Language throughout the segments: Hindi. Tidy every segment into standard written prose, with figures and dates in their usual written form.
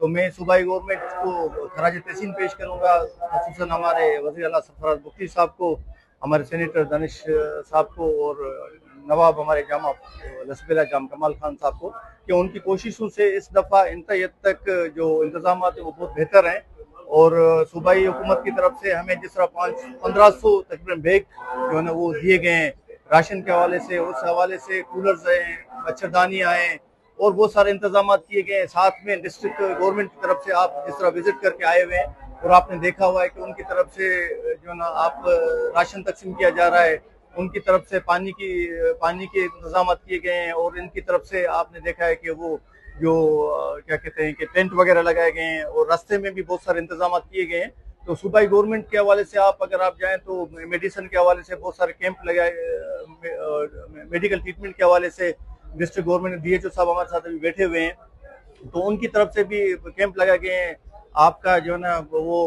तो मैं सूबाई गवर्नमेंट को खराज तहसीन पेश करूँगा, ख़ुसूसन हमारे वज़ीर आला सरफराज बुख्ती साहब को, हमारे सेनेटर दानिश साहब को और नवाब हमारे जामा लसबेला जाम कमाल खान साहब को, कि उनकी कोशिशों से इस दफ़ा इंतहाई हद तक जो इंतजाम है वो बहुत बेहतर हैं। और सूबाई हुकूमत की तरफ से हमें जिस तरह 1500 तकरीबन बैग जो है ना वो दिए गए हैं राशन के हवाले से, उस हवाले से कूलर्स हैं, मच्छरदानियाँ हैं और बहुत सारे इंतजाम किए गए हैं। साथ में डिस्ट्रिक्ट गवर्नमेंट की तरफ से आप जिस तरह विजिट करके आए हुए हैं और आपने देखा हुआ है कि उनकी तरफ से जो ना आप राशन तकसीम किया जा रहा है, उनकी तरफ से पानी के इंतजाम किए गए हैं और इनकी तरफ से आपने देखा है कि वो जो क्या कहते हैं कि टेंट वगैरह लगाए गए हैं और रास्ते में भी बहुत सारे इंतजाम किए गए हैं। तो सूबाई गवर्नमेंट के हवाले से अगर आप जाएं तो मेडिसिन के हवाले से बहुत सारे कैंप लगाए, मेडिकल ट्रीटमेंट के हवाले से डिस्ट्रिक्ट गवर्नमेंट DHO साहब हमारे साथ अभी बैठे हुए हैं, तो उनकी तरफ से भी कैंप लगाए गए हैं। आपका जो है ना वो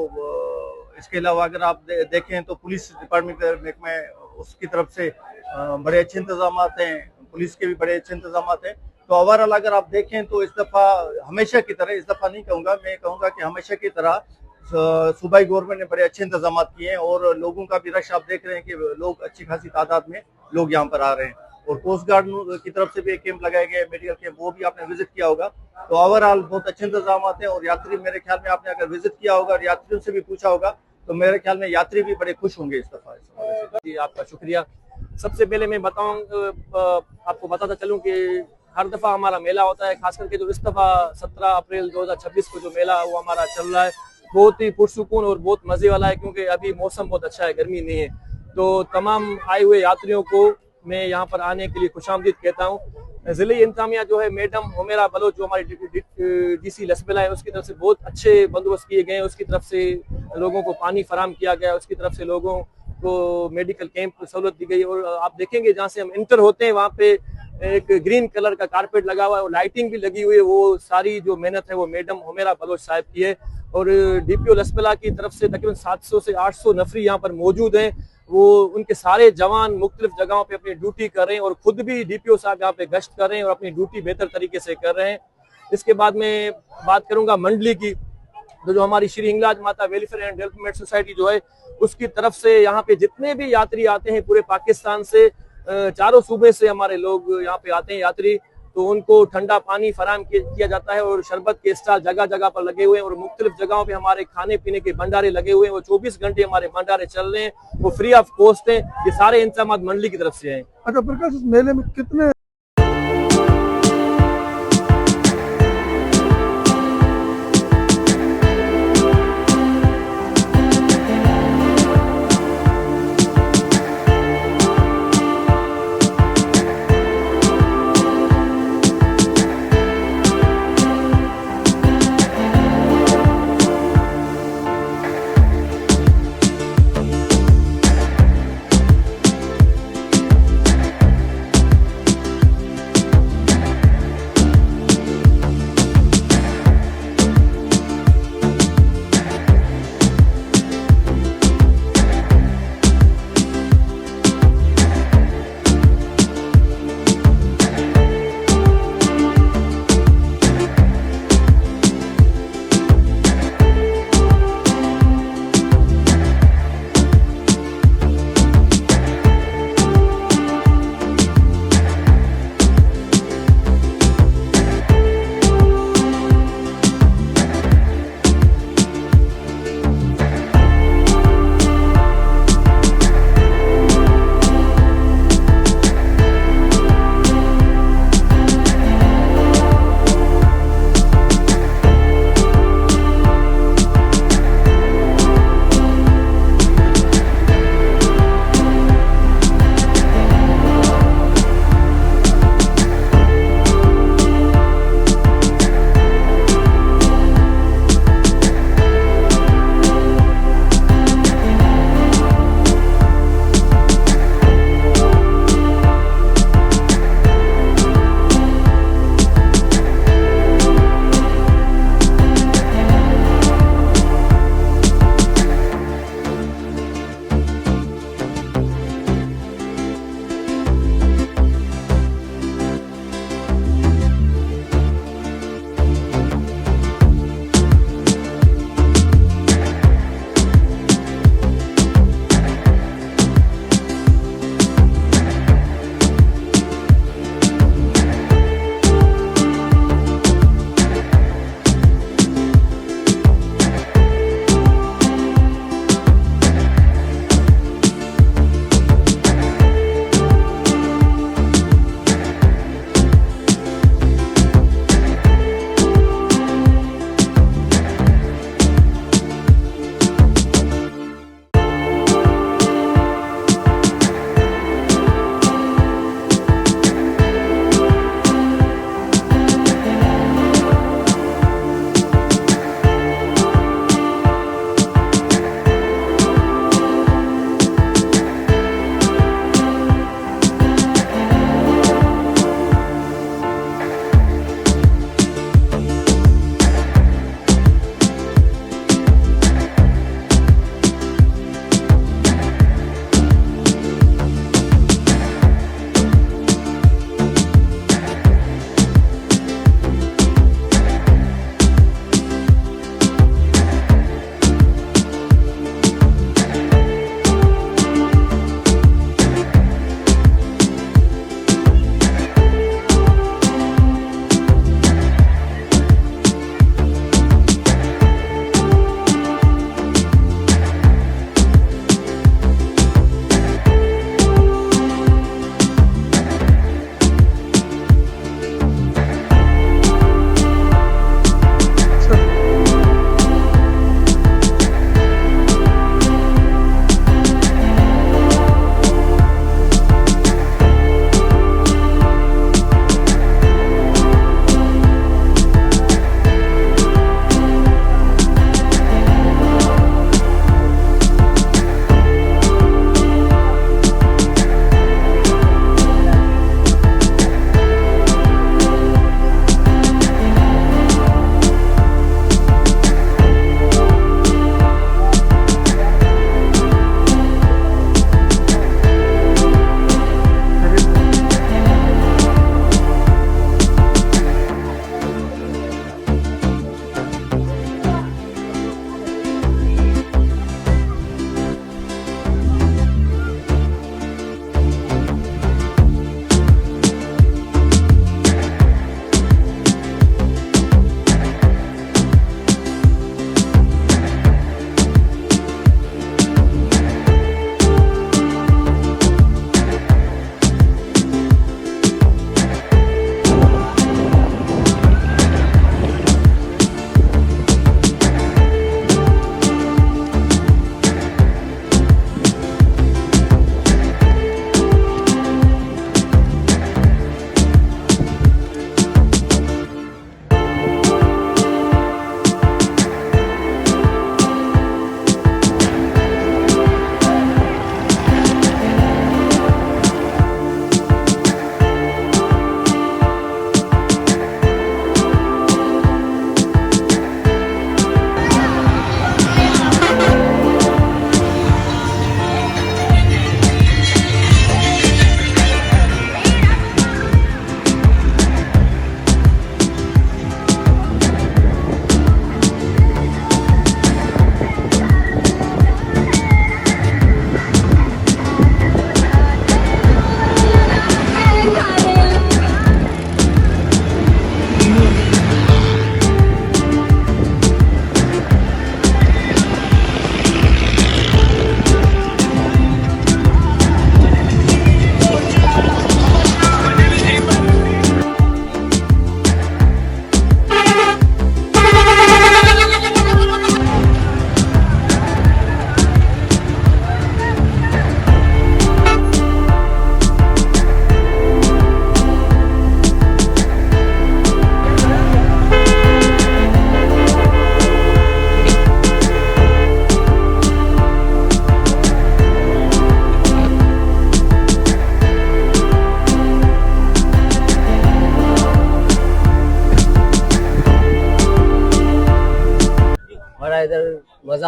इसके अलावा अगर आप देखें तो पुलिस डिपार्टमेंट में उसकी तरफ से बड़े अच्छे इंतजाम हैं, पुलिस के भी बड़े अच्छे इंतजाम हैं। तो ओवरऑल अगर आप देखें तो इस दफ़ा हमेशा की तरह, इस दफ़ा नहीं कहूँगा, मैं कहूँगा कि हमेशा की तरह सूबाई गवर्नमेंट ने बड़े अच्छे इंतजाम किए हैं और लोगों का भी रश आप देख रहे हैं कि लोग अच्छी खासी तादाद में लोग यहाँ पर आ रहे हैं। और कोस्ट गार्ड की तरफ से भी एक कैंप लगाए गए, मेडिकल कैंप, वो भी आपने विजिट किया होगा। तो ओवरऑल बहुत अच्छे इंतजाम हैं और यात्री, मेरे ख्याल में आपने अगर विजिट किया होगा और यात्रियों से भी पूछा होगा तो मेरे ख्याल में यात्री भी बड़े खुश होंगे इस दफ़ा। जी आपका शुक्रिया। सबसे पहले मैं आपको बताता चलूँ कि हर दफ़ा हमारा मेला होता है, खास करके जो इस दफ़ा 17 अप्रैल 2026 को जो मेला वो हमारा चल रहा है, बहुत ही पुरसुकून और बहुत मज़े वाला है, क्योंकि अभी मौसम बहुत अच्छा है, गर्मी नहीं है। तो तमाम आए हुए यात्रियों को मैं यहाँ पर आने के लिए खुशामदीद कहता हूँ। ज़िले इंतजामिया जो है मैडम हुमेरा बलोच जो हमारी DC लसबेला है उसकी तरफ से बहुत अच्छे बंदोबस्त किए गए हैं, उसकी तरफ से लोगों को पानी फराम किया गया, उसकी तरफ से लोगों को मेडिकल कैंप सहूलत दी गई। और आप देखेंगे जहाँ से हम इंटर होते हैं वहाँ पे एक ग्रीन कलर का कारपेट लगा हुआ है और लाइटिंग भी लगी हुई है। वो सारी जो मेहनत है वो मैडम हुमेरा बलोच साहब की है। और DPO लसबेला की तरफ से तकरीबन 700 से 800 नफरी यहाँ पर मौजूद हैं। वो उनके सारे जवान मुख्तलिफ जगहों पे अपनी ड्यूटी कर रहे हैं और खुद भी DPO साहब यहाँ पे गश्त कर रहे हैं और अपनी ड्यूटी बेहतर तरीके से कर रहे हैं। इसके बाद मैं बात करूंगा मंडली की, तो जो हमारी श्री हिंगलाज माता वेलफेयर एंड डेवलपमेंट सोसाइटी जो है उसकी तरफ से यहाँ पे जितने भी यात्री आते हैं पूरे पाकिस्तान से, चारों सूबे से हमारे लोग यहाँ पे आते हैं यात्री, तो उनको ठंडा पानी फराम किया जाता है और शरबत के स्टॉल जगह जगह पर लगे हुए हैं और मुख्तलिफ जगहों पे हमारे खाने पीने के भंडारे लगे हुए हैं। वो 24 घंटे हमारे भंडारे चल रहे हैं, वो फ्री ऑफ कॉस्ट हैं। ये सारे इंतजाम मंडली की तरफ से हैं। अच्छा प्रकाश, इस मेले में कितने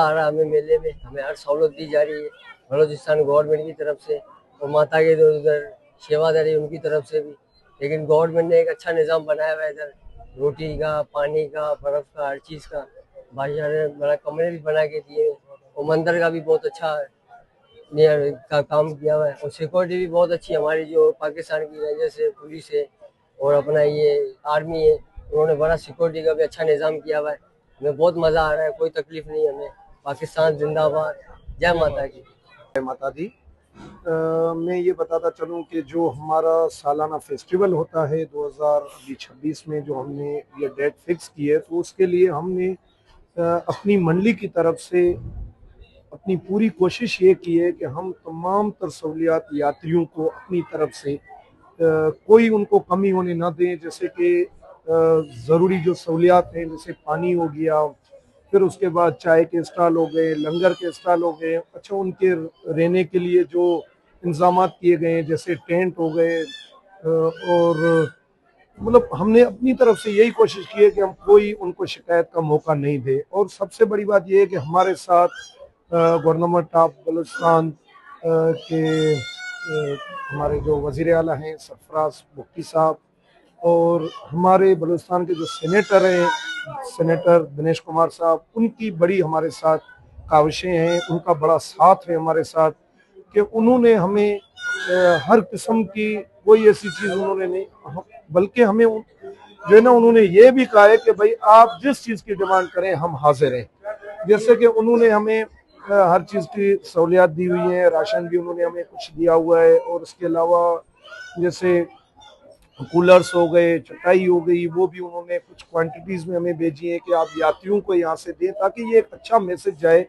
आ रहा है हमें मेले में, हमें हर सहूलत दी जा रही है बलूचिस्तान गवर्नमेंट की तरफ से और माता के इधर उधर सेवादारी उनकी तरफ से भी। लेकिन गवर्नमेंट ने एक अच्छा निज़ाम बनाया हुआ है इधर, रोटी का, पानी का, बर्फ़ का, हर चीज़ का। बादशाह ने बड़ा कमरे भी बना के दिए और मंदिर का भी बहुत अच्छा नियर का काम किया हुआ है और सिक्योरिटी भी बहुत अच्छी हमारी जो पाकिस्तान की वजह से पुलिस है और अपना ये आर्मी है, उन्होंने बड़ा सिक्योरिटी का भी अच्छा निज़ाम किया हुआ है। हमें बहुत मज़ा आ रहा है, कोई तकलीफ नहीं हमें। पाकिस्तान जिंदाबाद, जय माता की। जय माता दी। मैं ये बताता चलूं कि जो हमारा सालाना फेस्टिवल होता है 2026 में, जो हमने ये डेट फिक्स की है, तो उसके लिए हमने अपनी मंडली की तरफ से अपनी पूरी कोशिश ये की है कि हम तमाम तर सहूलियात यात्रियों को अपनी तरफ से कोई उनको कमी होने ना दें। जैसे कि ज़रूरी जो सहूलियात हैं, जैसे पानी हो गया, फिर उसके बाद चाय के स्टॉल हो गए, लंगर के स्टॉल हो गए, अच्छा उनके रहने के लिए जो इंतजाम किए गए हैं जैसे टेंट हो गए, और मतलब हमने अपनी तरफ से यही कोशिश की है कि हम कोई उनको शिकायत का मौका नहीं दे। और सबसे बड़ी बात यह है कि हमारे साथ गवर्नमेंट ऑफ बलूचिस्तान के हमारे जो वज़ीर आला हैं सरफराज बुख्ती साहब, और हमारे बलूचिस्तान के जो सेनेटर हैं सेनेटर दिनेश कुमार साहब, उनकी बड़ी हमारे साथ काविशें हैं, उनका बड़ा साथ है हमारे साथ कि उन्होंने हमें हर किस्म की कोई ऐसी चीज़ उन्होंने नहीं, बल्कि हमें जो है ना, उन्होंने ये भी कहा है कि भाई आप जिस चीज़ की डिमांड करें हम हाजिर हैं। जैसे कि उन्होंने हमें हर चीज़ की सहूलियात दी हुई है, राशन भी उन्होंने हमें कुछ दिया हुआ है, और इसके अलावा जैसे कूलर्स हो गए, चटाई हो गई, वो भी उन्होंने कुछ क्वांटिटीज़ में हमें भेजी है कि आप यात्रियों को यहाँ से दें, ताकि ये एक अच्छा मैसेज जाए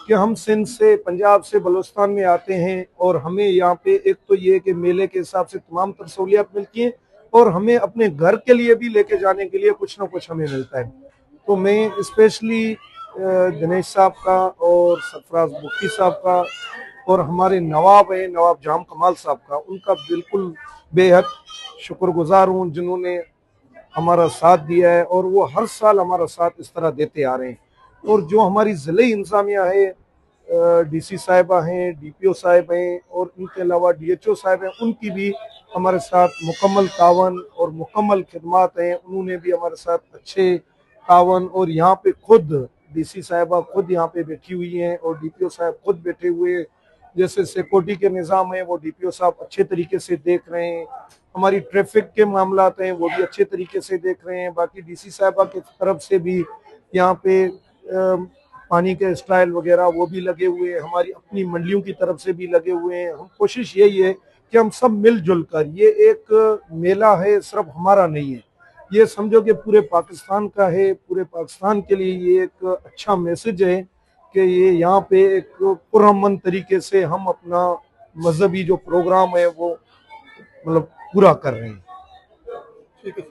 कि हम सिंध से, पंजाब से बलूचिस्तान में आते हैं और हमें यहाँ पे एक तो ये कि मेले के हिसाब से तमाम तर सहूलियात मिलती हैं और हमें अपने घर के लिए भी लेके जाने के लिए कुछ ना कुछ हमें मिलता है। तो मैं स्पेशली दिनेश साहब का और सरफराज बुख्ती साहब का और हमारे नवाब हैं नवाब जाम कमाल साहब का, उनका बिल्कुल बेहद शुक्रगुजार हूँ जिन्होंने हमारा साथ दिया है और वो हर साल हमारा साथ इस तरह देते आ रहे हैं। और जो हमारी ज़िले इंतज़ामिया है, डीसी साहिबा हैं, डीपीओ साहिब हैं और इनके अलावा डीएचओ साहिब हैं, उनकी भी हमारे साथ मुकम्मल तावन और मुकम्मल खिदमात हैं। उन्होंने भी हमारे साथ अच्छे तावन, और यहाँ पे खुद डीसी साहिबा खुद यहाँ पे बैठी हुई हैं और डीपीओ साहब खुद बैठे हुए, जैसे सिक्योरिटी के निज़ाम है वो डीपीओ साहब अच्छे तरीके से देख रहे हैं, हमारी ट्रैफिक के मामलात हैं वो भी अच्छे तरीके से देख रहे हैं। बाकी डीसी साहिबा की तरफ से भी यहाँ पे पानी के स्टाइल वगैरह वो भी लगे हुए हैं, हमारी अपनी मंडियों की तरफ से भी लगे हुए हैं। हम कोशिश यही है कि हम सब मिलजुल कर, ये एक मेला है सिर्फ हमारा नहीं है, ये समझो कि पूरे पाकिस्तान का है, पूरे पाकिस्तान के लिए ये एक अच्छा मैसेज है कि ये यहाँ पे एक पुरअमन तरीके से हम अपना मजहबी जो प्रोग्राम है वो मतलब पूरा कर रहे हैं। ठीक है।